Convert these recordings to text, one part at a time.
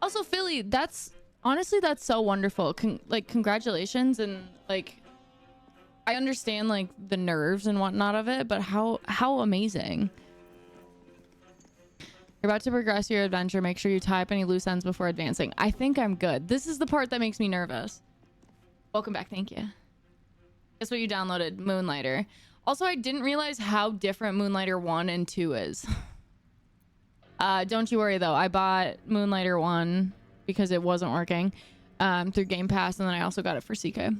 Also, Philly, that's honestly, that's so wonderful. Like, congratulations. And like, I understand like the nerves and whatnot of it, but how amazing. You're about to progress your adventure. Make sure you tie up any loose ends before advancing. I think I'm good. This is the part that makes me nervous. Welcome back. Thank you. Guess what you downloaded? Moonlighter. Also, I didn't realize how different Moonlighter 1 and 2 is. Don't you worry though. I bought Moonlighter 1 because it wasn't working through Game Pass, and then I also got it for CK.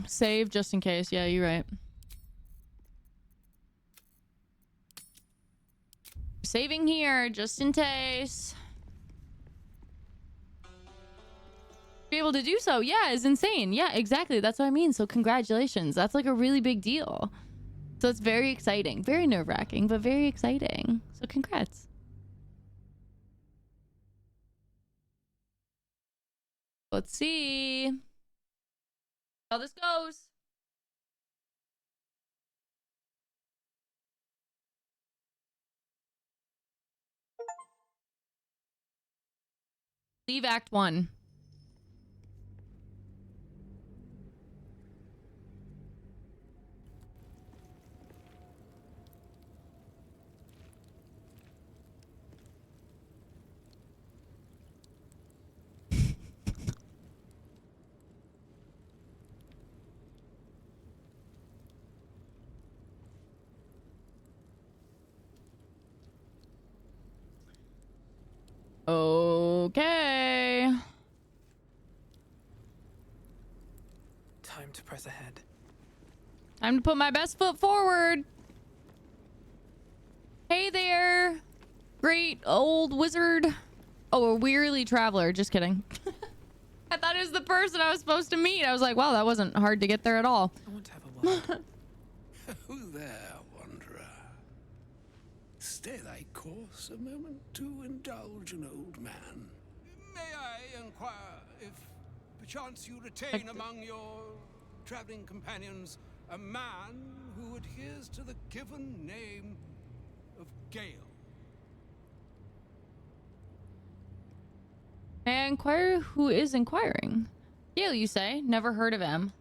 Save just in case. Yeah, you're right. Saving here just in case. Be able to do so, yeah, is insane. Yeah, exactly. That's what I mean. So congratulations. That's like a really big deal. So it's very exciting. Very nerve-wracking, but very exciting. So congrats. Let's see how this goes. Leave Act 1. Okay. Time to press ahead. Time to put my best foot forward. Hey there, great old wizard. Oh, a wearily traveler. Just kidding. I thought it was the person I was supposed to meet. I was like, wow, that wasn't hard to get there at all. I want to have a word. Who there, wanderer? Stay thy course a moment to indulge an old man. May I inquire if perchance you retain among your traveling companions a man who adheres to the given name of Gale? May I inquire who is inquiring? Gale, you say? Never heard of him.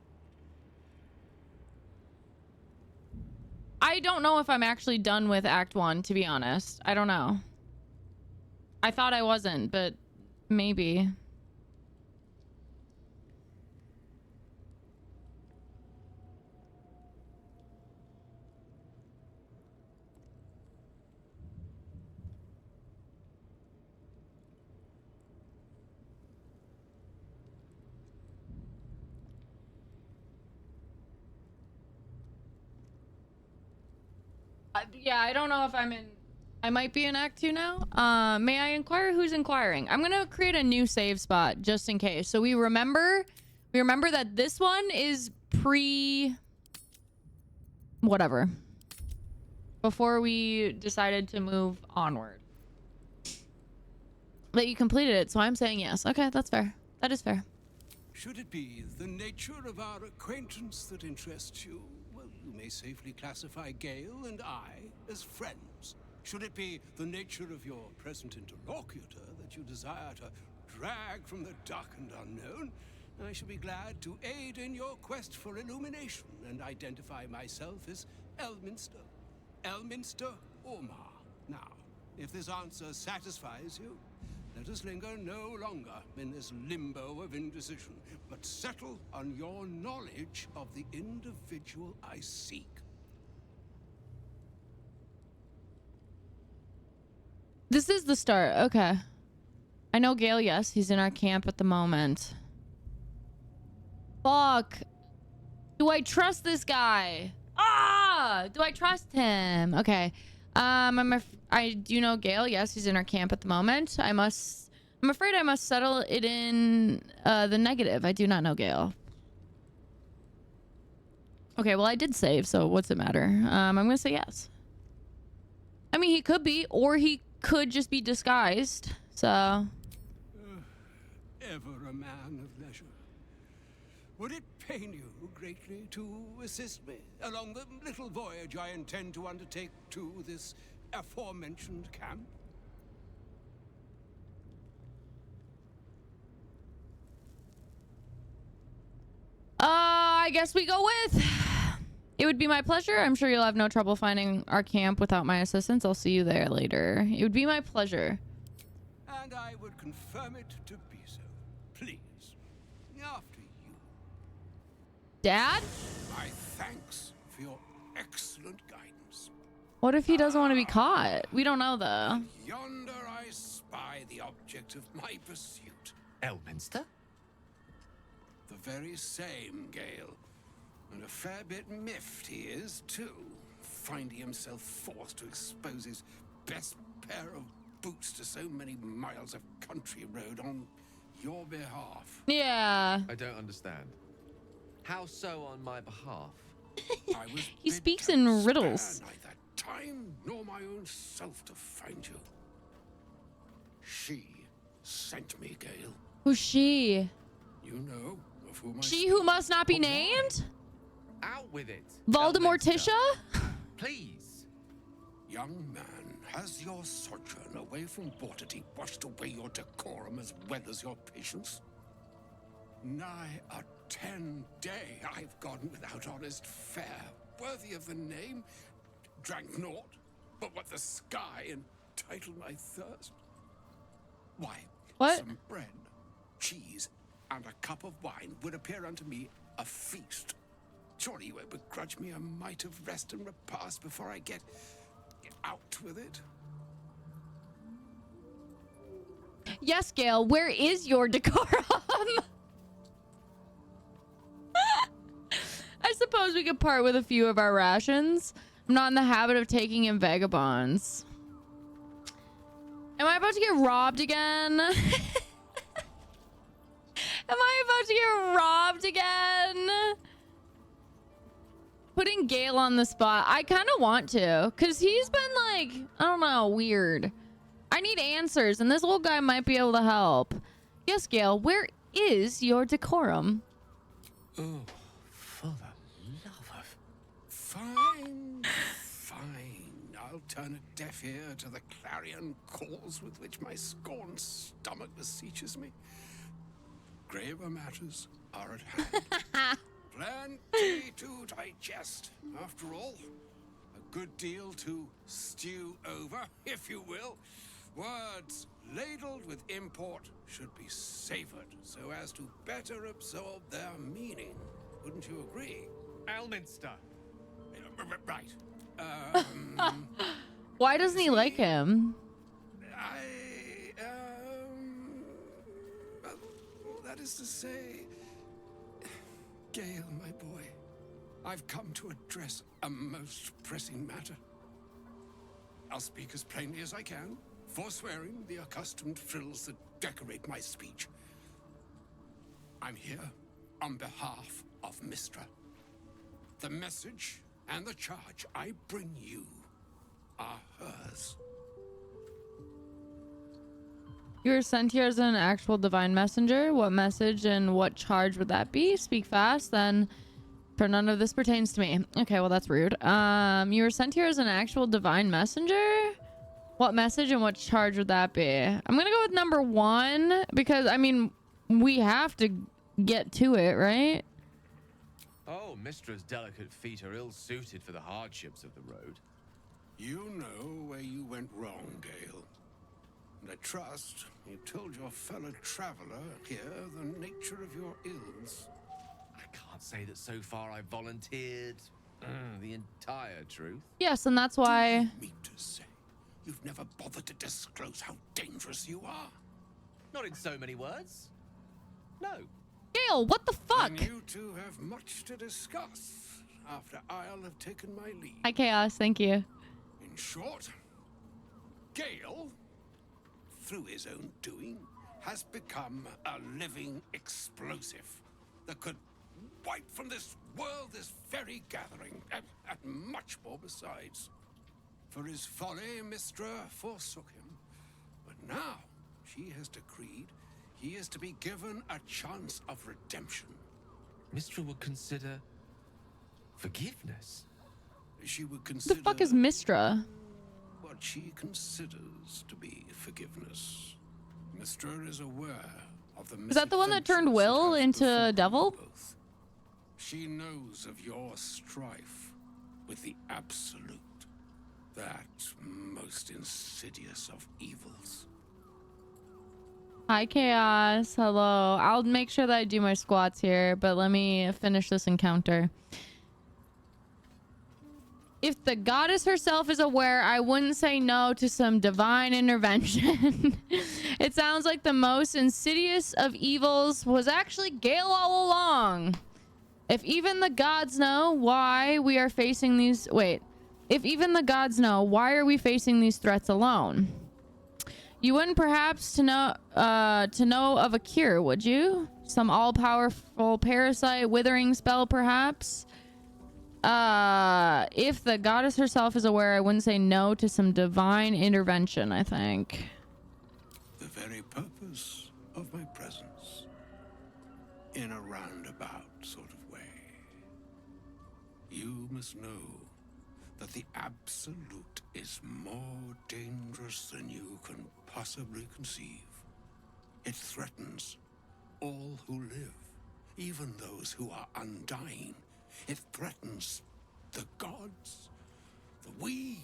I don't know if I'm actually done with Act 1, to be honest. I don't know. I thought I wasn't, but maybe. Yeah, I don't know if I'm in... I might be in Act 2 now. May I inquire who's inquiring? I'm gonna create a new save spot just in case. So we remember that this one is pre... whatever. Before we decided to move onward. But you completed it, so I'm saying yes. Okay, that's fair. That is fair. Should it be the nature of our acquaintance that interests you? Well, you may safely classify Gale and I as friends. Should it be the nature of your present interlocutor that you desire to drag from the dark and unknown, I shall be glad to aid in your quest for illumination and identify myself as Elminster. Elminster Ormar. Now, if this answer satisfies you, let us linger no longer in this limbo of indecision, but settle on your knowledge of the individual I seek. This is the start. Okay. I know Gale, yes. He's in our camp at the moment. Fuck. Do I trust this guy? Ah! Do I trust him? Okay. I do know Gale. Yes, he's in our camp at the moment. I'm afraid I must settle it in the negative. I do not know Gale. Okay, well, I did save, so what's it matter? I'm gonna say yes. I mean, he could be, or he could just be disguised. So Ever a man of leisure. Would it pain you greatly to assist me along the little voyage I intend to undertake to this aforementioned camp? I guess we go with. It would be my pleasure. I'm sure you'll have no trouble finding our camp without my assistance. I'll see you there later. It would be my pleasure. And I would confirm it to be so. Please. After you. Dad? My thanks for your excellent guidance. What if he doesn't want to be caught? We don't know though. Yonder I spy the object of my pursuit. Elminster? The very same, Gale. And a fair bit miffed he is, too. Finding himself forced to expose his best pair of boots to so many miles of country road on your behalf. Yeah. I don't understand. How so on my behalf? I was He bid speaks to in spare riddles. neither time nor my own self to find you. She sent me, Gale. Who's she? You know of whom I She speak. who must not be Oh, why? named? Out with it. Voldemorticia? Elminster. Please. Young man, has your sojourn away from Waterdeep washed away your decorum as well as your patience? Nigh a 10-day I've gone without honest fare, worthy of the name, drank naught, but what the sky entitled my thirst. Why, What? some bread, cheese, and a cup of wine would appear unto me a feast. Surely you won't begrudge me a mite of rest and repast before I get out with it. Yes, Gale. Where is your decorum? I suppose we could part with a few of our rations. I'm not in the habit of taking in vagabonds. Am I about to get robbed again? Am I about to get robbed again? Putting Gale on the spot. I kind of want to, because he's been like, I don't know, weird. I need answers, and this old guy might be able to help. Yes, Gale, where is your decorum? Oh, for the love of... Fine, fine. I'll turn a deaf ear to the clarion calls with which my scorned stomach beseeches me. Graver matters are at hand. Plenty to digest, after all. A good deal to stew over, if you will. Words ladled with import should be savored so as to better absorb their meaning. Wouldn't you agree? Elminster. Right. Why doesn't he like him? Well, that is to say, Gale, my boy, I've come to address a most pressing matter. I'll speak as plainly as I can, forswearing the accustomed frills that decorate my speech. I'm here on behalf of Mistra. The message and the charge I bring you are hers. You were sent here as an actual divine messenger. What message and what charge would that be? Speak fast, then, for none of this pertains to me. Okay, well, that's rude. You were sent here as an actual divine messenger? What message and what charge would that be? I'm gonna go with number one, because, I mean, we have to get to it, right? Oh, Mistra's delicate feet are ill-suited for the hardships of the road. You know where you went wrong, Gale. And I trust you told your fellow traveler here the nature of your ills. I can't say that so far I've volunteered the entire truth. Yes, and that's why... You mean to say you've never bothered to disclose how dangerous you are? Not in so many words. No. Gale, what the fuck? Then you two have much to discuss after I'll have taken my leave. Hi, Chaos. Thank you. In short, Gale, through his own doing, has become a living explosive that could wipe from this world this very gathering, and much more besides. For his folly, Mistra forsook him. But now she has decreed he is to be given a chance of redemption. Mistra would consider forgiveness. She would What the consider fuck is Mistra? what she considers to be forgiveness. Mistra is aware of the Is that the one that turned Will into Devil? both. She knows of your strife with the Absolute, that most insidious of evils. Hi, Chaos. Hello. I'll make sure that I do my squats here, but let me finish this encounter. If the goddess herself is aware, I wouldn't say no to some divine intervention. It sounds like the most insidious of evils was actually Gale all along. If even the gods know why we are facing these... Wait. If even the gods know, why are we facing these threats alone? You wouldn't perhaps to know of a cure, would you? Some all-powerful parasite withering spell, perhaps? If the goddess herself is aware, I wouldn't say no to some divine intervention, I think. The very purpose of my presence. In a roundabout sort of way. You must know that the Absolute is more dangerous than you can possibly conceive. It threatens all who live, even those who are undying. It threatens the gods, the weave.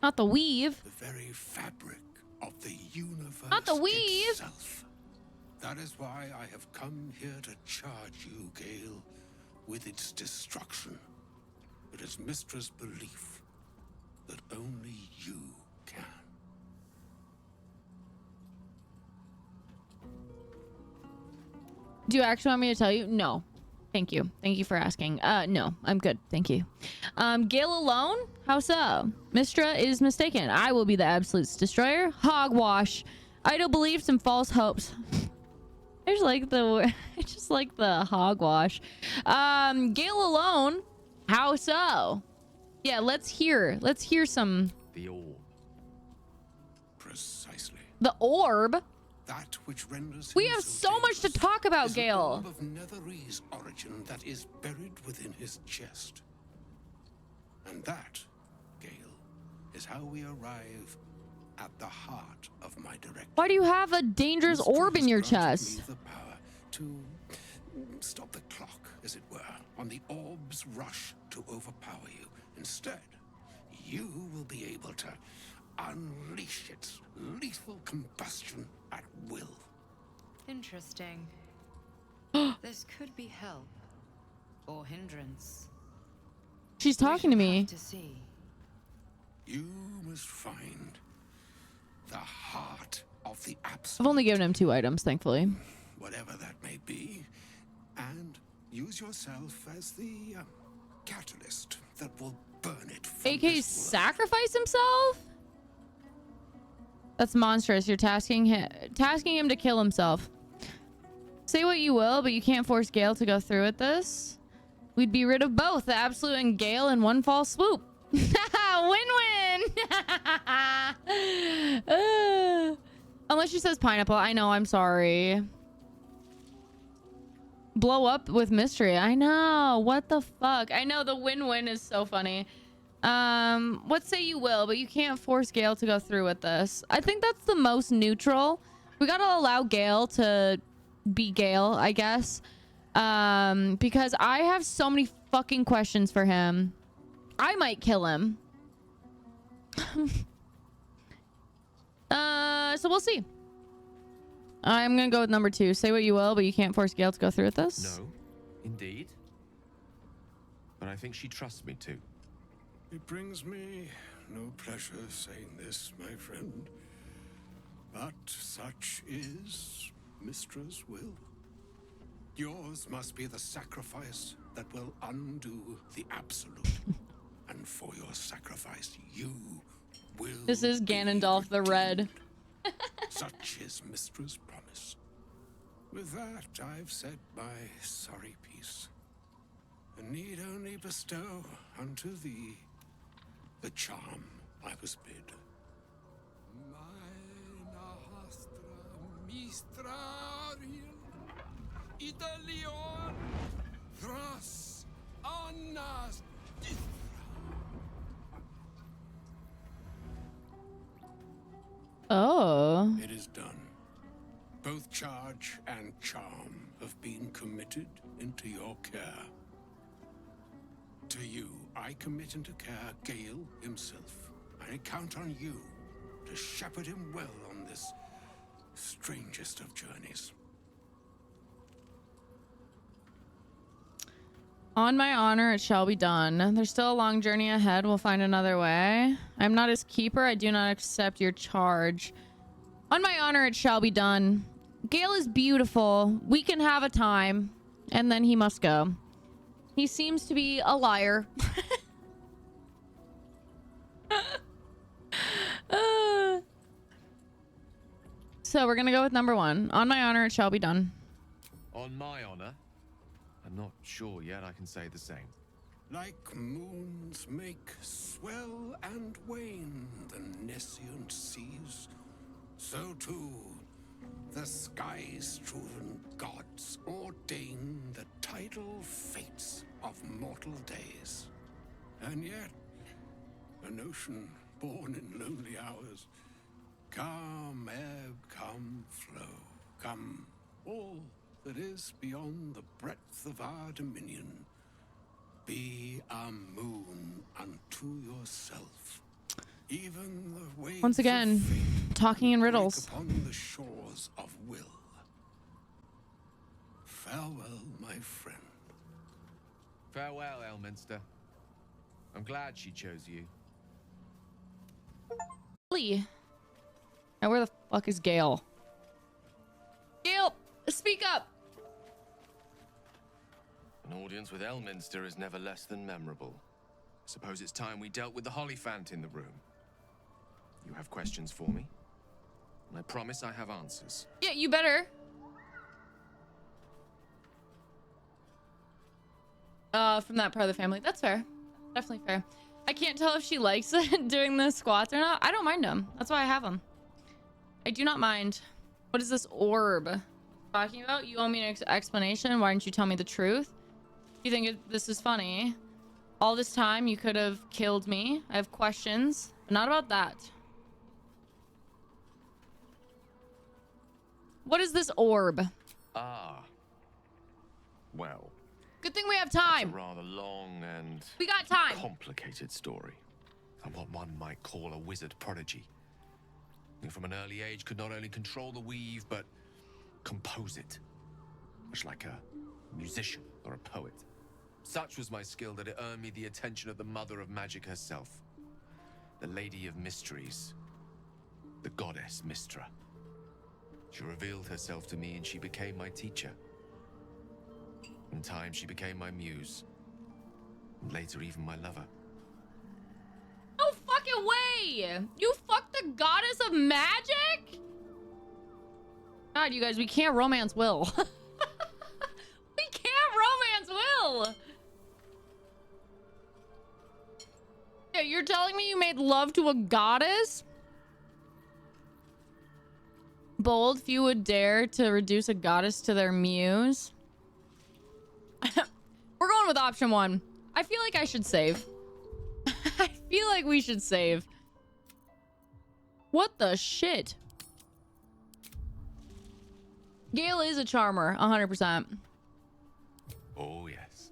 Not the weave. The very fabric of the universe. Not the weave. Itself. That is why I have come here to charge you, Gale, with its destruction. It is Mistra's belief that only you can. Do you actually want me to tell you? No. Thank you. Thank you for asking. No, I'm good. Thank you. Gale alone? How so? Mistra is mistaken. I will be the Absolute's destroyer. Hogwash. Idle beliefs and false hopes. I just like the hogwash. Gale alone? How so? Yeah, let's hear some. The orb. Precisely. The orb? That which renders We him have so much to dangerous talk about, is Gale. An orb of Netherese origin that is buried within his chest. And that, Gale, is how we arrive at the heart of my directive. Why do you have a dangerous Mistra orb in has your granted chest? me the power to stop the clock, as it were, on the orb's rush to overpower you. Instead, you will be able to unleash its lethal combustion at will. Interesting. This could be help or hindrance. She's talking to We shall me. have to see. You must find the heart of the I've Absolute, only given him 2 items, thankfully. whatever that may be, and use yourself as the catalyst that will burn it from AK this world. sacrifice himself? That's monstrous. You're tasking him to kill himself. Say what you will, but you can't force Gale to go through with this. We'd be rid of both the Absolute and Gale in one fall swoop. Win-win. Unless she says pineapple. I know. I'm sorry. Blow up with mystery. I know. What the fuck? I know the win-win is so funny. What say you will, but you can't force Gale to go through with this. I think that's the most neutral. We gotta allow Gale to be Gale, I guess. Because I have so many fucking questions for him. I might kill him. So we'll see. I'm gonna go with number 2. Say what you will, but you can't force Gale to go through with this. No, indeed. But I think she trusts me too. It brings me no pleasure saying this, my friend, but such is Mistra's will. Yours must be the sacrifice that will undo the Absolute. And for your sacrifice, you will. This is be Ganondorf the Red. redeemed. Such is Mistra's promise. With that, I've said my sorry piece, and need only bestow unto thee the charm I was bid. Italion Thras Anas. Oh. It is done. Both charge and charm have been committed into your care. To you, I commit into care Gale himself. I count on you to shepherd him well on this strangest of journeys. On my honor, it shall be done. There's still a long journey ahead. We'll find another way. I'm not his keeper. I do not accept your charge. On my honor, it shall be done. Gale is beautiful. We can have a time. And then he must go. He seems to be a liar. So we're gonna go with number 1. On my honor, it shall be done. On my honor? I'm not sure yet I can say the same. Like moons make swell and wane the nescient seas, so too the sky-strewn gods ordain the tidal fates of mortal days. And yet, an ocean born in lonely hours, come ebb, come flow, come all that is beyond the breadth of our dominion. Be a moon unto yourself. Even the waves Once again, of fate talking in break riddles. upon the shores of will. Farewell, my friend. Farewell, Elminster. I'm glad she chose you. Lee. Now where the fuck is Gale? Gale, speak up. An audience with Elminster is never less than memorable. Suppose it's time we dealt with the Hollyphant in the room. You have questions for me? And I promise I have answers. Yeah, you better. From that part of the family. That's fair. Definitely fair. I can't tell if she likes doing the squats or not. I don't mind them. That's why I have them. I do not mind. What is this orb talking about? You owe me an explanation. Why didn't you tell me the truth? You think this is funny? All this time you could have killed me. I have questions, but not about that. What is this orb? Ah. Well, Good thing we have it's a time. rather long and We got time. complicated story. And what one might call a wizard prodigy. Who from an early age could not only control the weave, but compose it. Much like a musician or a poet. Such was my skill that it earned me the attention of the mother of magic herself. The Lady of Mysteries. The goddess Mystra. She revealed herself to me and she became my teacher. In time, she became my muse. And later, even my lover. No fucking way! You fucked the goddess of magic? God, you guys, we can't romance Will. We can't romance Will! Yeah, you're telling me you made love to a goddess? Bold, few would dare to reduce a goddess to their muse. We're going with option 1. I feel like I should save. I feel like we should save. What the shit? Gale is a charmer, 100%. Oh, yes.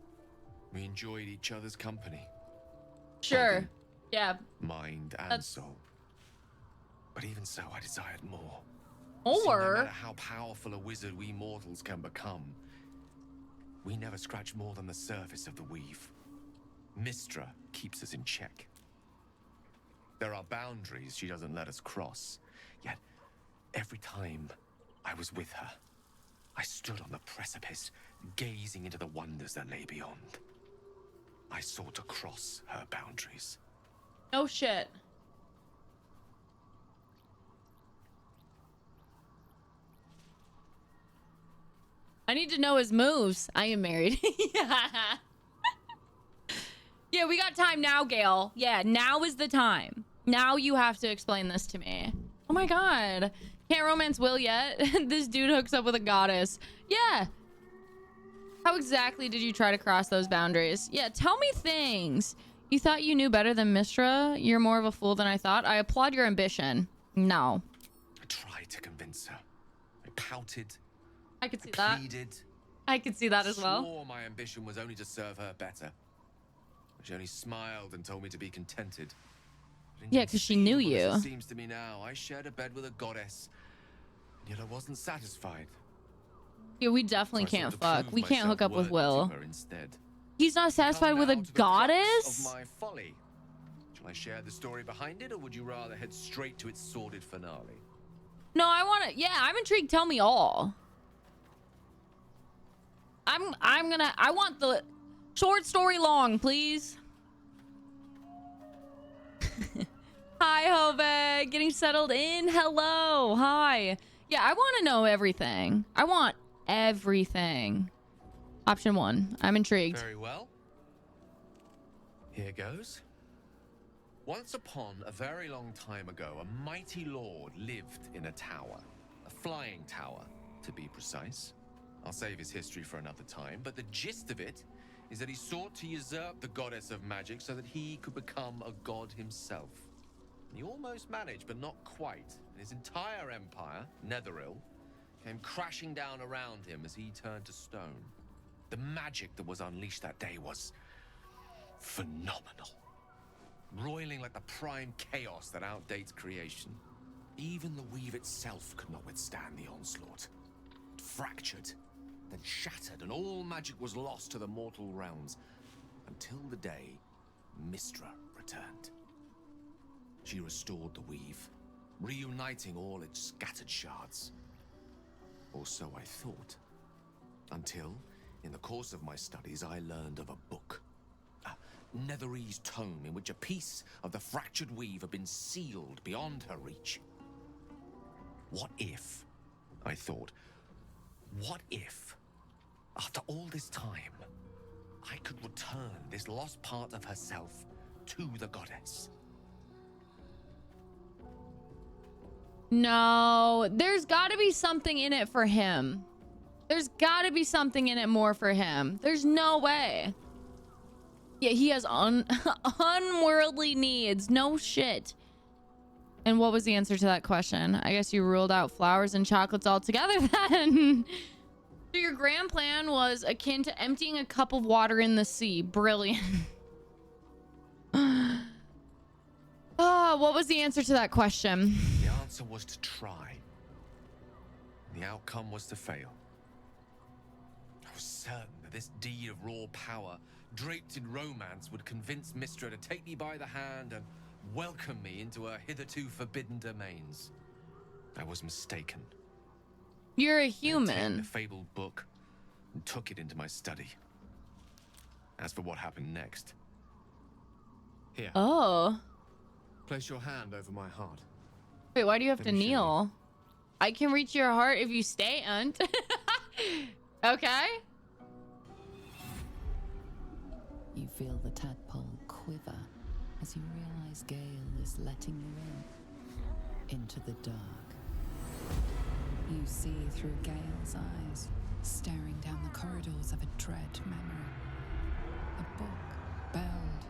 We enjoyed each other's company. Sure. Body, Yeah. mind, and That's- soul. But even so, I desired more. See, no Or matter how powerful a wizard we mortals can become, we never scratch more than the surface of the weave. Mystra keeps us in check. There are boundaries she doesn't let us cross. Yet, every time I was with her, I stood on the precipice, gazing into the wonders that lay beyond. I sought to cross her boundaries. no shit. I need to know his moves. I am married. Yeah. Yeah, we got time now, Gale. Yeah, now is the time. Now you have to explain this to me. Oh my god. Can't romance Will yet. This dude hooks up with a goddess. Yeah. How exactly did you try to cross those boundaries? Yeah, tell me things. You thought you knew better than Mistra? You're more of a fool than I thought. I applaud your ambition. No. I tried to convince her. I pouted. I could see I that. pleaded. I could see that as well. Swore my ambition was only to serve her better. She only smiled and told me to be contented. Yeah, because she knew Inconceivable as you. it seems to me now, I shared a bed with a goddess, yet I wasn't satisfied. Yeah, we definitely So I can't sought to fuck. prove We can't hook up with myself Will. worthy to her instead. He's not satisfied Come with a now to the crux goddess? of my folly. Shall I share the story behind it, or would you rather head straight to its sordid finale? No, I want to. Yeah, I'm intrigued. Tell me all. I want the short story long, please. Hi, Hove. Getting settled in. Hello. Hi. Yeah, I want to know everything. I want everything. Option 1. I'm intrigued. Very well. Here goes. Once upon a very long time ago, a mighty lord lived in a tower. A flying tower, to be precise. I'll save his history for another time, but the gist of it is that he sought to usurp the goddess of magic so that he could become a god himself. He almost managed, but not quite. And his entire empire, Netheril, came crashing down around him as he turned to stone. The magic that was unleashed that day was phenomenal. Roiling like the prime chaos that outdates creation. Even the weave itself could not withstand the onslaught. It fractured, then shattered, and all magic was lost to the mortal realms, until the day Mistra returned. She restored the weave, reuniting all its scattered shards. Or so I thought. Until, in the course of my studies, I learned of a book. A Netherese tome in which a piece of the fractured weave had been sealed beyond her reach. What if, I thought, what if, after all this time, I could return this lost part of herself to the goddess? No, there's got to be something in it for him. There's got to be something in it more for him. There's no way. Yeah, he has unworldly needs. No shit. And what was the answer to that question? I guess you ruled out flowers and chocolates altogether then. So your grand plan was akin to emptying a cup of water in the sea. Brilliant. What was the answer to that question? The answer was to try. The outcome was to fail. I was certain that this deed of raw power, draped in romance, would convince Mistra to take me by the hand and welcome me into her hitherto forbidden domains. I was mistaken. You're a I obtained human. the fabled book and took it into my study. As for what happened next, here, Oh. place your hand over my heart. Wait, why do you have Let to me show you. kneel? I can reach your heart if you stay, Unt. Okay. You feel the tadpole quiver as you realize Gale is letting you into the dark. You see through Gale's eyes, staring down the corridors of a dread memory. A book bound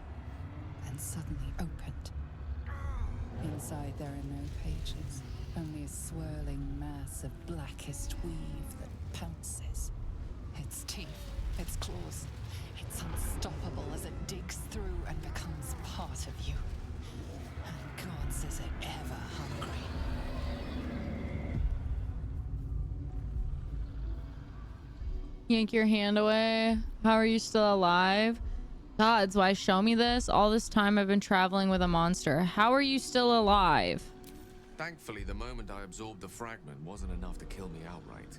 and suddenly opened. Inside there are no pages, only a swirling mass of blackest weave that pounces. Its teeth, its claws, it's unstoppable as it digs through and becomes part of you. And gods, is it ever hungry. Yank your hand away. How are you still alive? Gods, why show me this? All this time I've been traveling with a monster. How are you still alive? Thankfully, the moment I absorbed the fragment wasn't enough to kill me outright.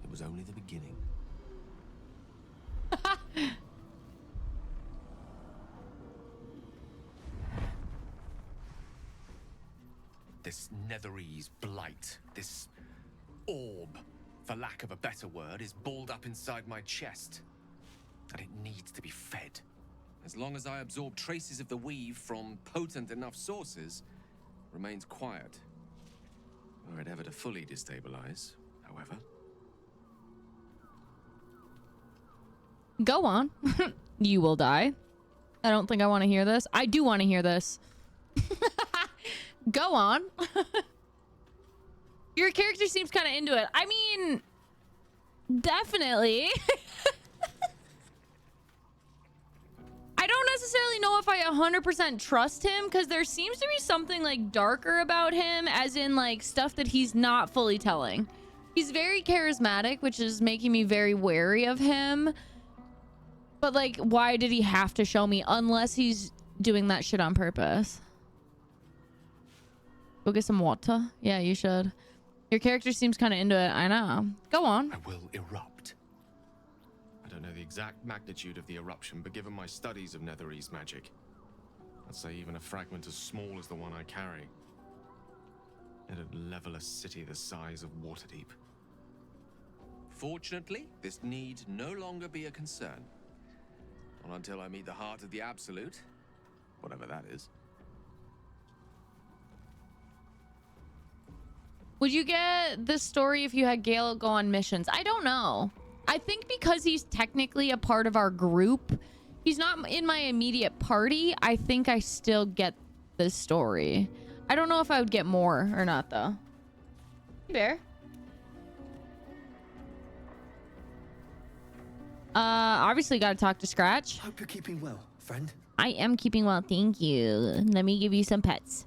It was only the beginning. This Netherese blight, this orb, for lack of a better word, is balled up inside my chest. And it needs to be fed. As long as I absorb traces of the weave from potent enough sources, it remains quiet. Were it ever to fully destabilize, however. Go on. You will die. I don't think I want to hear this. I do want to hear this. Go on. Your character seems kind of into it. I mean, definitely. I don't necessarily know if I 100% trust him, because there seems to be something like darker about him, as in like stuff that he's not fully telling. He's very charismatic, which is making me very wary of him. But like, why did he have to show me unless he's doing that shit on purpose? Go get some water. Yeah, you should. Your character seems kind of into it. I know. Go on. I will erupt. I don't know the exact magnitude of the eruption, but given my studies of Netherese magic, I'd say even a fragment as small as the one I carry, it'd level a city the size of Waterdeep. Fortunately, this need no longer be a concern. Not until I meet the heart of the Absolute, whatever that is. Would you get this story if you had Gale go on missions? I don't know. I think because he's technically a part of our group, he's not in my immediate party. I think I still get this story. I don't know if I would get more or not, though. Bear. Obviously got to talk to Scratch. Hope you're keeping well, friend. I am keeping well, thank you. Let me give you some pets.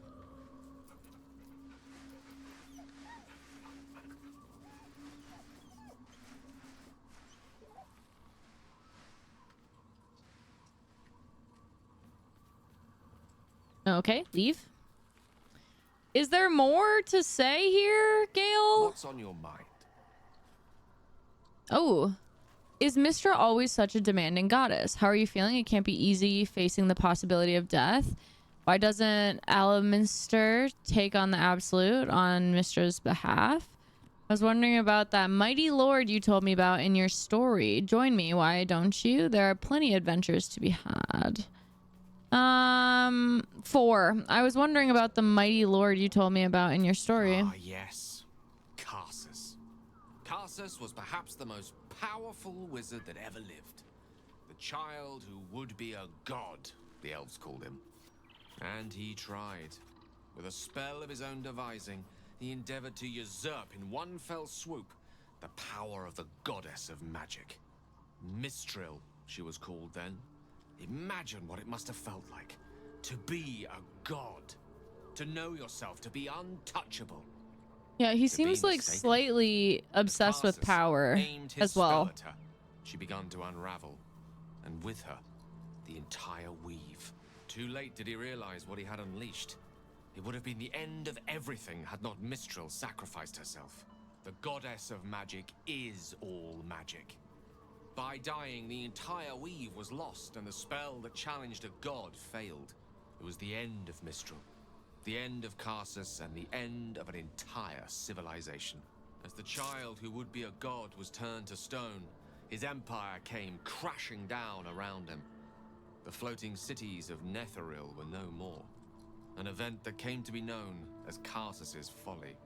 Okay, leave. Is there more to say here, Gale? What's on your mind? Oh. Is Mystra always such a demanding goddess? How are you feeling? It can't be easy facing the possibility of death. Why doesn't Alaminster take on the Absolute on Mystra's behalf? I was wondering about that mighty lord you told me about in your story. Join me, why don't you? There are plenty of adventures to be had. 4. I was wondering about the mighty lord you told me about in your story. Ah, yes. Karsus. Karsus was perhaps the most powerful wizard that ever lived. The child who would be a god, the elves called him. And he tried. With a spell of his own devising, he endeavored to usurp in one fell swoop the power of the goddess of magic. Mistril, she was called then. Imagine what it must have felt like to be a god, to know yourself, to be untouchable. Yeah, he seems like slightly obsessed with power as well. She began to unravel, and with her, the entire weave. Too late did he realize what he had unleashed. It would have been the end of everything had not Mistril sacrificed herself. The goddess of magic is all magic. By dying, the entire weave was lost, and the spell that challenged a god failed. It was the end of Mistral, the end of Karsus, and the end of an entire civilization. As the child who would be a god was turned to stone, his empire came crashing down around him. The floating cities of Netheril were no more, an event that came to be known as Karsus's folly.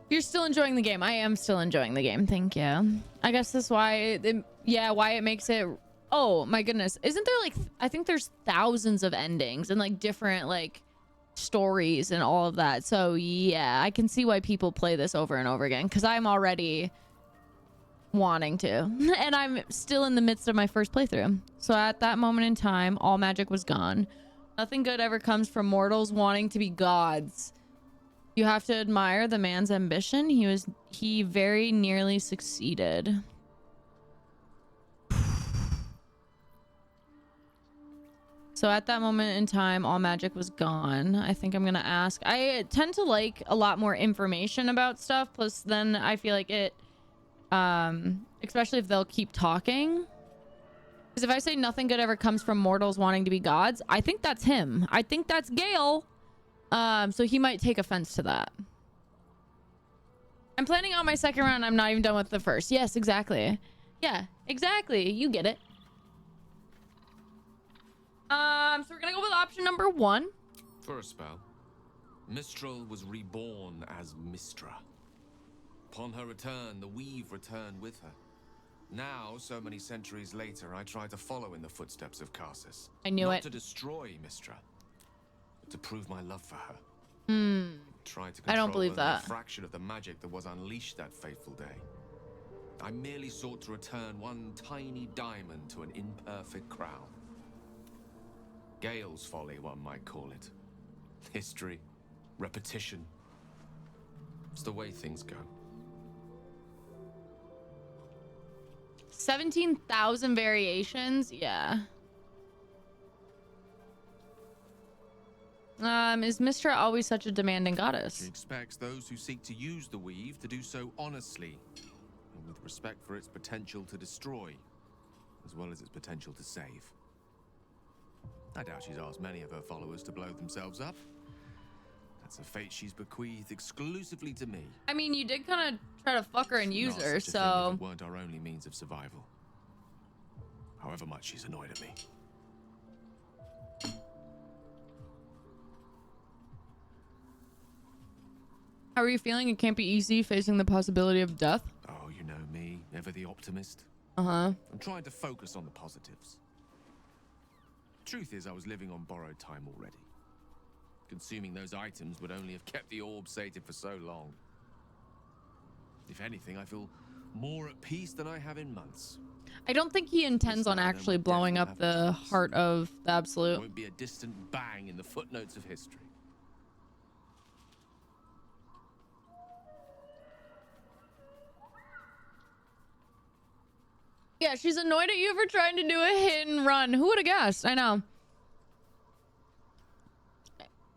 You're still enjoying the game. I am still enjoying the game. Thank you. I guess that's why why it makes it. Oh my goodness. Isn't there like, I think there's thousands of endings and like different like stories and all of that. So yeah, I can see why people play this over and over again, because I'm already wanting to. And I'm still in the midst of my first playthrough. So at that moment in time, all magic was gone. Nothing good ever comes from mortals wanting to be gods. You have to admire the man's ambition. He very nearly succeeded. So at that moment in time, all magic was gone. I think I'm gonna ask. I tend to like a lot more information about stuff. Plus then I feel like it, especially if they'll keep talking. Because if I say nothing good ever comes from mortals wanting to be gods, I think that's him. I think that's Gale. So he might take offense to that. I'm planning on my second round. I'm not even done with the first. Yes, exactly. Yeah, exactly. You get it. So we're gonna go with option number 1. For a spell, Mistral was reborn as Mistra. Upon her return, the weave returned with her. Now, so many centuries later, I try to follow in the footsteps of Karsus. I knew Not it. to destroy Mistra, but to prove my love for her. Try to I don't control believe only that. a fraction of the magic that was unleashed that fateful day. I merely sought to return one tiny diamond to an imperfect crown. Gale's folly, one might call it. History, repetition. It's the way things go. 17,000 variations? Yeah. Is Mistra always such a demanding She goddess? expects those who seek to use the weave to do so honestly, and with respect for its potential to destroy, as well as its potential to save. I doubt she's asked many of her followers to blow themselves up. That's a fate she's bequeathed exclusively to me. I mean, you did kind of try to fuck her and use Not her, such a thing if so... it weren't our only means of survival. However much she's annoyed at me. How are you feeling? It can't be easy facing the possibility of death. Oh, you know me, ever the optimist. Uh-huh. I'm trying to focus on the positives. Truth is, I was living on borrowed time already. Consuming those items would only have kept the orb sated for so long. If anything, I feel more at peace than I have in months. I don't think he intends on actually blowing up the heart of the It Absolute. won't be a distant bang in the footnotes of history. Yeah, she's annoyed at you for trying to do a hit and run. Who would have guessed? I know.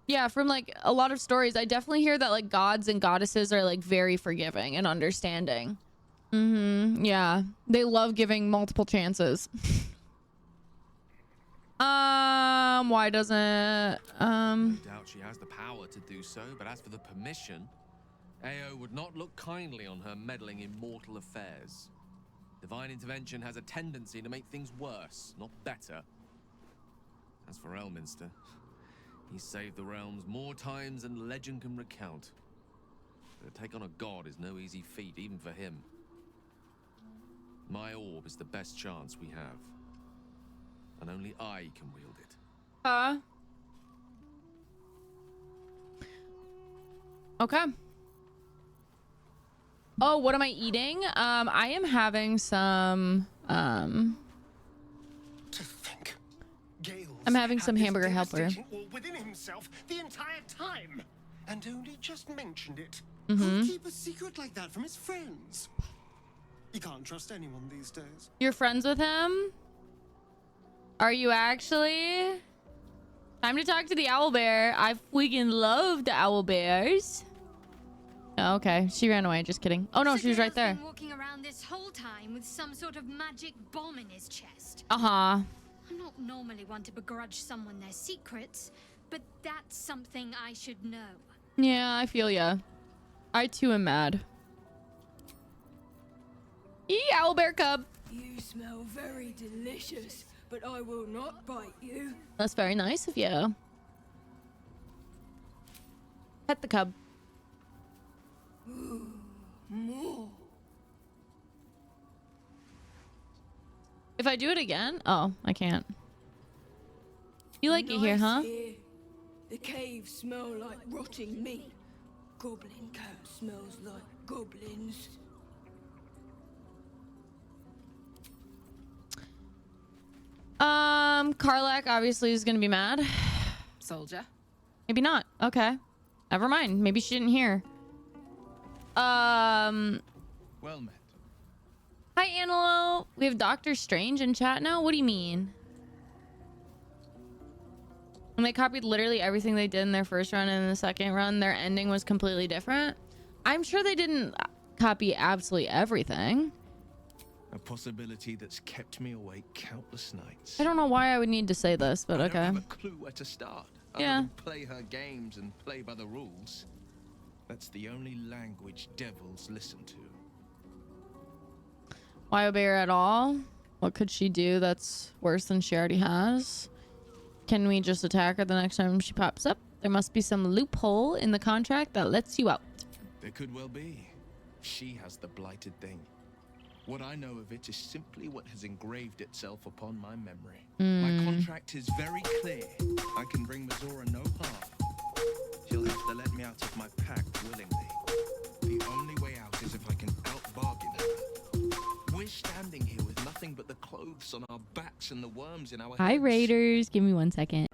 Yeah, from like a lot of stories, I definitely hear that like gods and goddesses are like very forgiving and understanding. Yeah, they love giving multiple chances. Why doesn't No doubt she has the power to do so, but as for the permission, Ao would not look kindly on her meddling in mortal affairs. Divine intervention has a tendency to make things worse, not better. As for Elminster, he's saved the realms more times than legend can recount. But to take on a god is no easy feat, even for him. My orb is the best chance we have. And only I can wield it. Okay. Oh, what am I eating? I am having some, To think, Gale's I'm having had some this hamburger helper. devastating orb within himself the entire time, and only just mentioned it. Who'd keep a secret like that from his friends? You can't trust anyone these days. You're friends with him? Are you actually? Time to talk to the owl bear. I freaking love the owl bears. Oh, okay, she ran away. Just kidding. Oh no, she was right there. Been walking around this whole time with some sort of magic bomb in his chest. Uh-huh. I'm not normally one to begrudge someone their secrets, but that's something I should know. Yeah, I feel ya. I too am mad. Eee, owl bear cub. You smell very delicious, but I will not bite you. That's very nice of you. Pet the cub. More. If I do it again? Oh, I can't. You like it here, Nice huh? here. The caves smell like rotting meat. Goblin cat smells like goblins. Karlak obviously is gonna be mad. Soldier. Maybe not. Okay. Never mind. Maybe she didn't hear. Well met. Hi, Anilo. We have Doctor Strange in chat now? What do you mean? When they copied literally everything they did in their first run and in the second run, their ending was completely different. I'm sure they didn't copy absolutely everything. A possibility that's kept me awake countless nights. I don't know why I would need to say this, but I okay. don't have a clue where to start. Other Yeah. than play her games and play by the rules. That's the only language devils listen to. Why obey her at all? What could she do that's worse than she already has? Can we just attack her the next time she pops up? There must be some loophole in the contract that lets you out. There could well be. She has the blighted thing. What I know of it is simply what has engraved itself upon my memory. My contract is very clear. I can bring Mazora no harm. She'll have to let me out of my pact willingly. The only way out is if I can out-bargain her. We're standing here with nothing but the clothes on our backs and the worms in our Hi, heads. Raiders. Give me 1 second.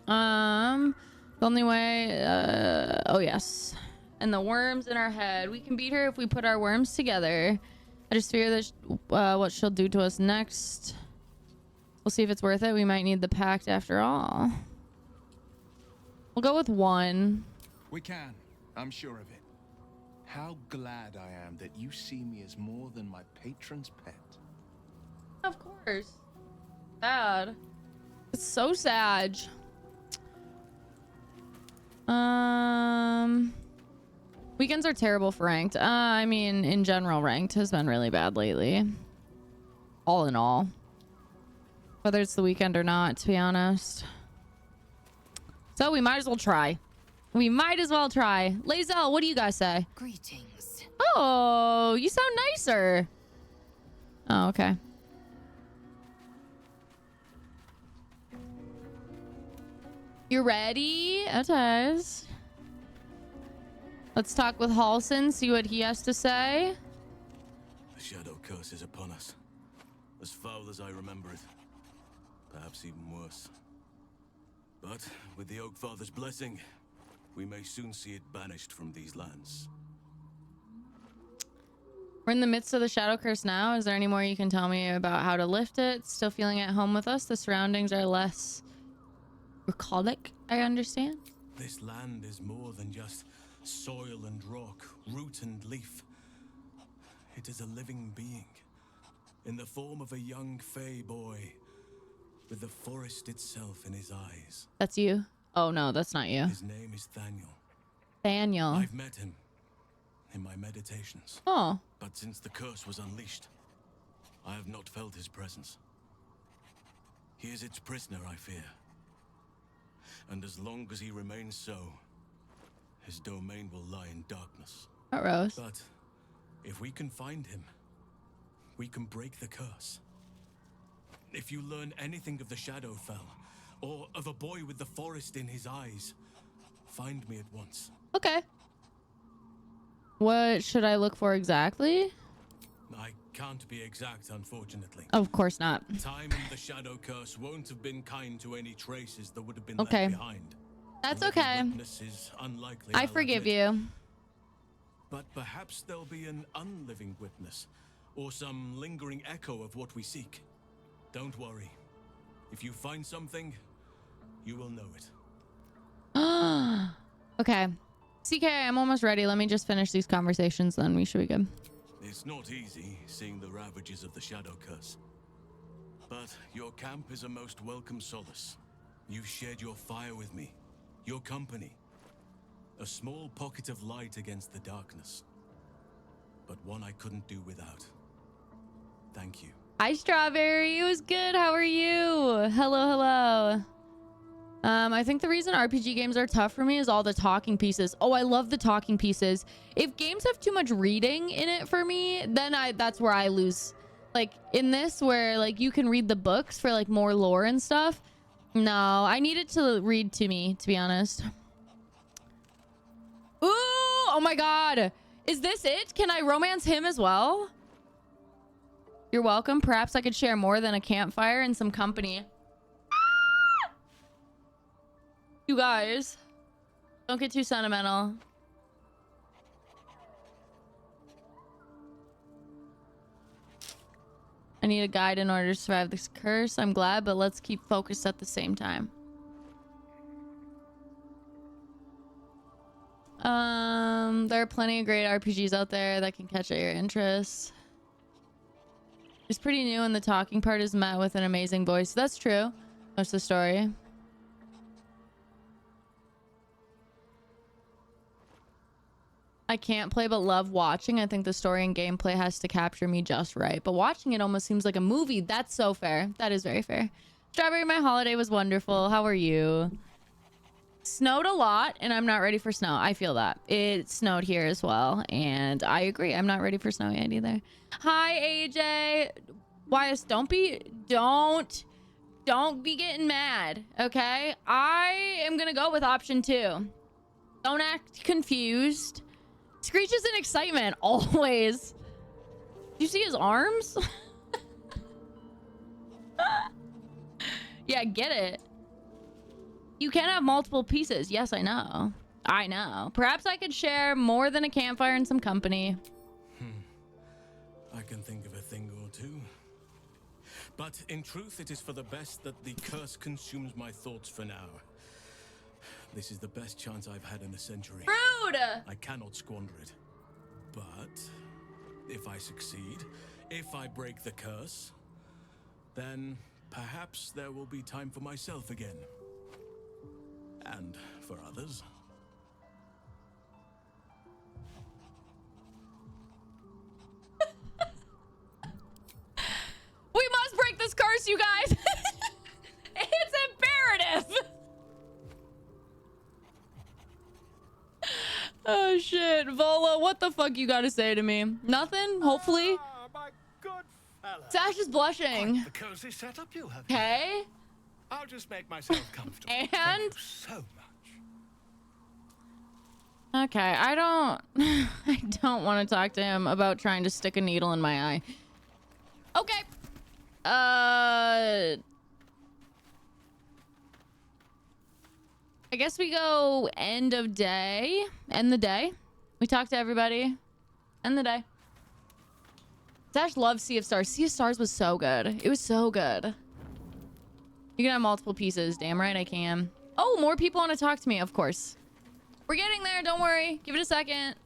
The only way, oh yes. And the worms in our head. We can beat her if we put our worms together. I just fear that what she'll do to us next. We'll see if it's worth it. We might need the pact after all. We'll go with 1. We can. I'm sure of it. How glad I am that you see me as more than my patron's pet. Of course. Sad. It's so sad. Weekends are terrible for ranked. I mean, in general, ranked has been really bad lately. All in all. Whether it's the weekend or not, to be honest. So we might as well try. We might as well try. Lazel, what do you guys say? Greetings. Oh, you sound nicer. Oh, okay. You ready? Otis. Let's talk with Halson, see what he has to say. The shadow curse is upon us. As foul as I remember it. Perhaps even worse. But with the Oak Father's blessing, we may soon see it banished from these lands. We're in the midst of the shadow curse now. Is there any more you can tell me about how to lift it? Still feeling at home with us? The surroundings are less bucolic, I understand. This land is more than just soil and rock, root and leaf. It is a living being, in the form of a young fey boy, with the forest itself in his eyes. That's you? Oh no, that's not you. His name is Thaniel. Daniel. I've met him in my meditations. Oh. But since the curse was unleashed, I have not felt his presence. He is its prisoner, I fear. And as long as he remains so, his domain will lie in darkness. Rose. But if we can find him, we can break the curse. If you learn anything of the Shadowfell, or of a boy with the forest in his eyes, find me at once. Okay. What should I look for exactly? I can't be exact, unfortunately. Of course not. Time and the shadow curse won't have been kind to any traces that would have been Okay. left behind. That's Living okay. witness is unlikely, I I'll forgive admit. you. But perhaps there'll be an unliving witness, or some lingering echo of what we seek. Don't worry. If you find something, you will know it. Okay. CK, I'm almost ready. Let me just finish these conversations, then we should be good. It's not easy seeing the ravages of the shadow curse. But your camp is a most welcome solace. You've shared your fire with me, your company. A small pocket of light against the darkness. But one I couldn't do without. Thank you. Hi, Strawberry. It was good. How are you? Hello, hello. I think the reason RPG games are tough for me is all the talking pieces. Oh, I love the talking pieces. If games have too much reading in it for me, then that's where I lose. Like in this, where like you can read the books for like more lore and stuff. No, I need it to read to me, to be honest. Ooh, oh my God. Is this it? Can I romance him as well? You're welcome. Perhaps I could share more than a campfire and some company. You guys, don't get too sentimental. I need a guide in order to survive this curse. I'm glad, but let's keep focused at the same time. There are plenty of great RPGs out there that can catch at your interest. It's pretty new, and the talking part is met with an amazing voice. That's true. Most of the story. I can't play but love watching. I think the story and gameplay has to capture me just right. But watching it almost seems like a movie. That's so fair. That is very fair. Strawberry, my holiday was wonderful. How are you? snowed a lot and I'm not ready for snow. I feel that. It snowed here as well. And I agree. I'm not ready for snow yet either. Hi, AJ. YS, don't be getting mad, okay? I am gonna go with option 2. Don't act confused. Screech is in excitement, always. Do you see his arms? Yeah, get it. You can have multiple pieces. Yes, I know. I know. Perhaps I could share more than a campfire and some company. I can think of a thing or two. But in truth, it is for the best that the curse consumes my thoughts for now. This is the best chance I've had in a century. Rude! I cannot squander it. But if I succeed, if I break the curse, then perhaps there will be time for myself again. And for others. We must break this curse, you guys. It's imperative. Oh shit, Vola, what the fuck you gotta say to me? Nothing, hopefully. My good fella. Sash is blushing. Quite the cozy setup you have. Okay. I'll just make myself comfortable. And Thank you so much. Okay, I don't want to talk to him about trying to stick a needle in my eye. Okay. I guess we go end of day. End the day. We talk to everybody. End the day. Sash loves Sea of Stars. Sea of Stars was so good. It was so good. You can have multiple pieces. Damn right I can. Oh, more people want to talk to me, of course. We're getting there. Don't worry. Give it a second.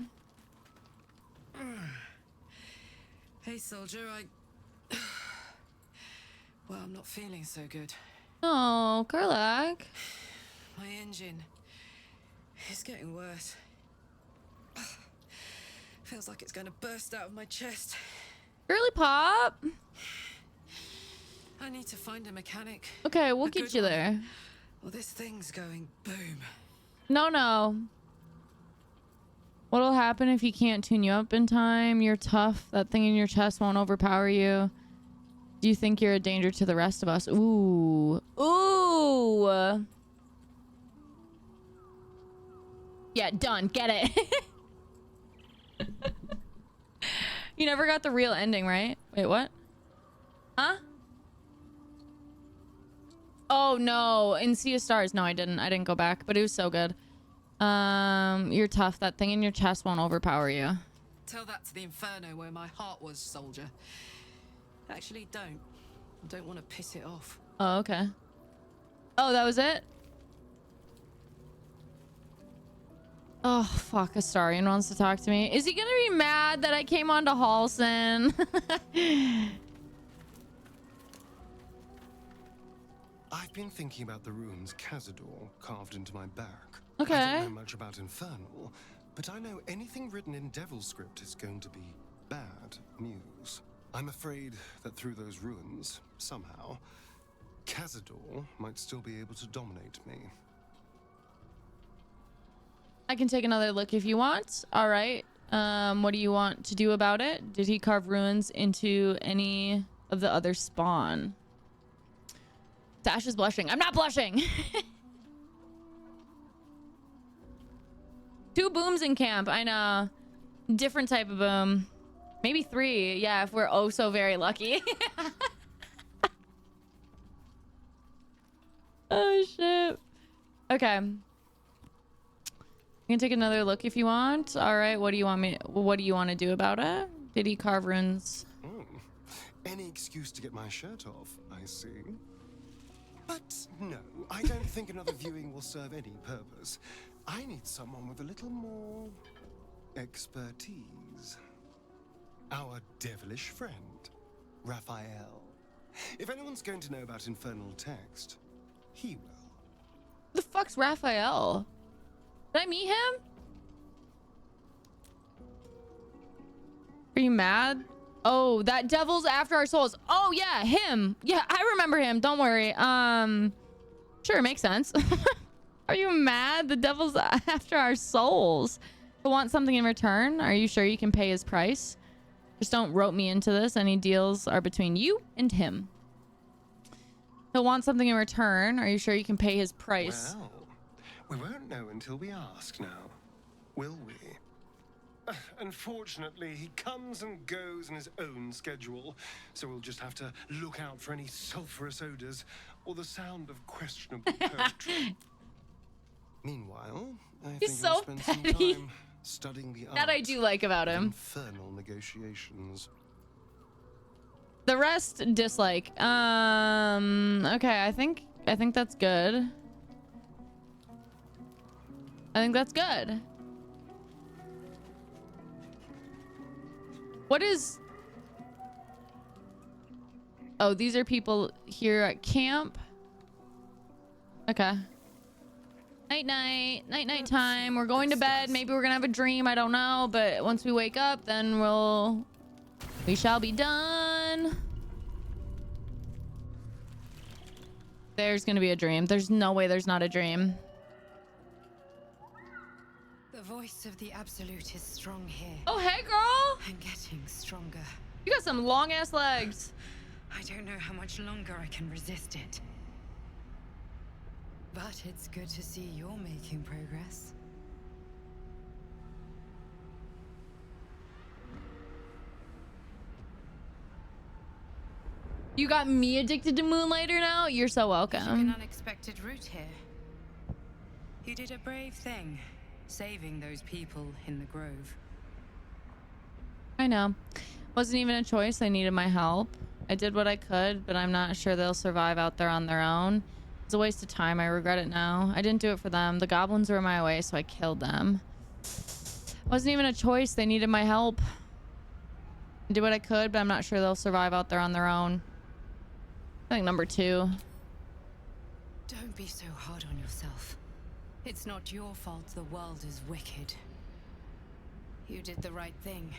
Hey, soldier. Well, I'm not feeling so good. Oh, Karlak. My engine is getting worse. Feels like it's going to burst out of my chest. Girly pop. I need to find a mechanic. Okay, we'll get you there. Well, this thing's going boom. No. What'll happen if he can't tune you up in time? You're tough. That thing in your chest won't overpower you. Do you think you're a danger to the rest of us? Ooh. Ooh. Yeah, done. Get it. You never got the real ending, right? Wait, what? Huh? Oh, no. In Sea of Stars. No, I didn't go back, but it was so good. You're tough. That thing in your chest won't overpower you. Tell that to the Inferno where my heart was, soldier. Actually, don't. I don't want to piss it off. Oh, okay. Oh, that was it? Oh, fuck. Astarion wants to talk to me. Is he gonna be mad that I came on to Halson? I've been thinking about the runes Cazador carved into my back. Okay. I don't know much about Infernal, but I know anything written in Devil script is going to be bad news. I'm afraid that through those ruins, somehow, Cazador might still be able to dominate me. I can take another look if you want. All right. What do you want to do about it? Did he carve ruins into any of the other spawn? Sash is blushing. I'm not blushing. 2 booms in camp. I know. Different type of boom. Maybe 3. Yeah, if we're oh so very lucky. Oh, shit. Okay. You can take another look if you want. All right. What do you want to do about it? Did he carve runes? Any excuse to get my shirt off, I see. But no, I don't think another viewing will serve any purpose. I need someone with a little more expertise. Our devilish friend, Raphael. If anyone's going to know about infernal text, he will. The fuck's Raphael? Did I meet him? Are you mad? Oh, that devil's after our souls. Oh yeah, him. Yeah, I remember him. Don't worry. Sure, makes sense. Are you mad? The devil's after our souls. To want something in return? Are you sure you can pay his price? Just don't rope me into this. Any deals are between you and him. He'll want something in return. Are you sure you can pay his price? Well, we won't know until we ask now, will we? Unfortunately, he comes and goes in his own schedule, so we'll just have to look out for any sulphurous odors or the sound of questionable poetry. Meanwhile, I He's think so I'll spend some petty. time studying the That I do like about of him. infernal negotiations. The rest dislike. Okay, I think that's good. I think that's good. What is... Oh, these are people here at camp. Okay. Night time. We're going to bed. Maybe we're gonna have a dream. I don't know. But once we wake up, then we shall be done. There's gonna be a dream. There's no way there's not a dream. The voice of the Absolute is strong here. Oh, hey, girl. I'm getting stronger. You got some long ass legs. I don't know how much longer I can resist it. But it's good to see you're making progress. You got me addicted to Moonlighter now? You're so You took an welcome. unexpected route here. You did a brave thing, saving those people in the grove. I know. Wasn't even a choice. They needed my help. I did what I could, but I'm not sure they'll survive out there on their own. It's a waste of time. I regret it now. I didn't do it for them. The goblins were in my way, so I killed them. Wasn't even a choice. They needed my help. I did what I could, but I'm not sure they'll survive out there on their own. I think number 2. Don't be so hard on yourself. It's not your fault the world is wicked. You did the right thing.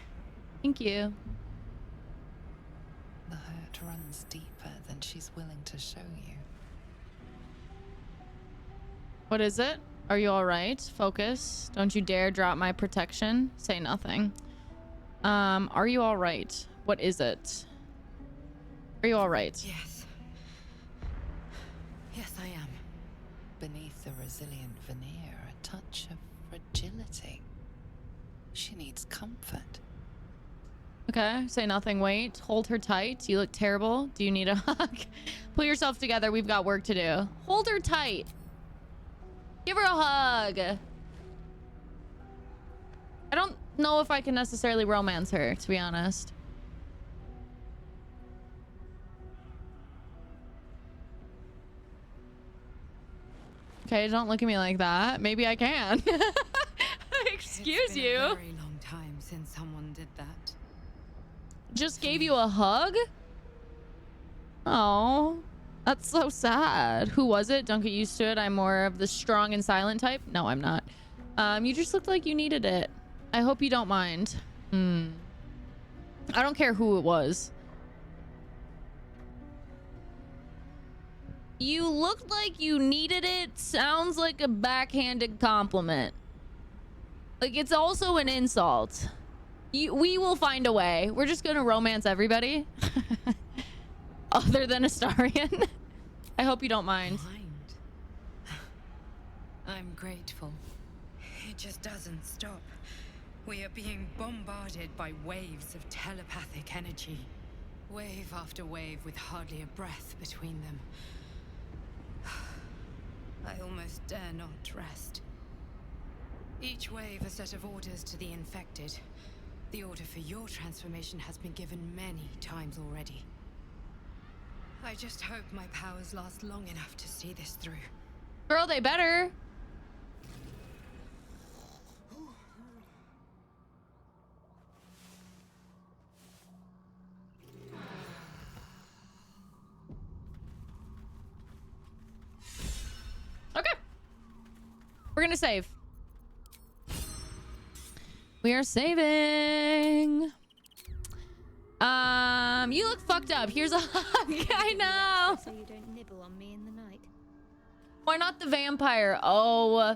Thank you. The hurt runs deeper than she's willing to show you. What is it? Are you all right? Focus. Don't you dare drop my protection. Say nothing. Are you all right? What is it? Are you all right? Yes. Yes, I am. Beneath the resilient veneer, a touch of fragility. She needs comfort. Okay, say nothing. Wait. Hold her tight. You look terrible. Do you need a hug? Pull yourself together. We've got work to do. Hold her tight. Give her a hug. I don't know if I can necessarily romance her, to be honest. Okay, don't look at me like that. Maybe I can. Excuse It's been you. a very long time since someone did that. Just gave you a hug? Oh, that's so sad. Who was it? Don't get used to it. I'm more of the strong and silent type. No, I'm not. You just looked like you needed it. I hope you don't mind. I don't care who it was. You looked like you needed it. Sounds like a backhanded compliment. Like, it's also an insult. We will find a way. We're just gonna romance everybody. Other than Astarion. I hope you don't mind. I'm grateful. It just doesn't stop. We are being bombarded by waves of telepathic energy. Wave after wave with hardly a breath between them. I almost dare not rest. Each wave a set of orders to the infected. The order for your transformation has been given many times already. I just hope my powers last long enough to see this through. Girl, they better. Okay. We're gonna save. We are saving. You look fucked up. Here's a hug. I know. So you don't nibble on me in the night. Why not the vampire? Oh,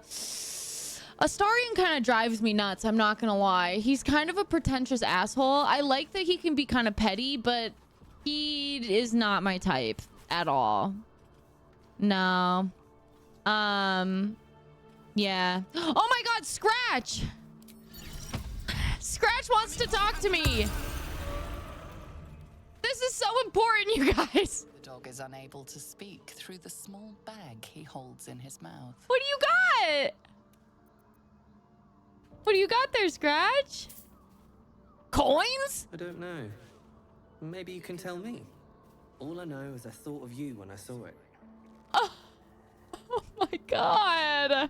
Astarion kind of drives me nuts. I'm not gonna lie. He's kind of a pretentious asshole. I like that he can be kind of petty, but he is not my type at all. No. Yeah. Oh my God, Scratch! Scratch wants to talk to me. This is so important, you guys. The dog is unable to speak through the small bag he holds in his mouth. What do you got? What do you got there, Scratch? Coins? I don't know. Maybe you can tell me. All I know is I thought of you when I saw it. Oh my God.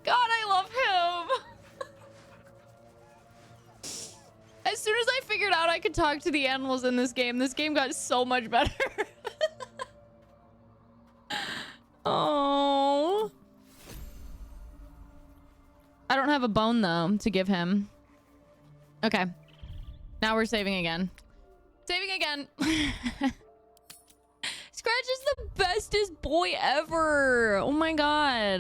God, I love him. As soon as I figured out I could talk to the animals in this game got so much better. Oh. I don't have a bone, though, to give him. Okay. Now we're saving again. Saving again. Scratch is the bestest boy ever. Oh my God.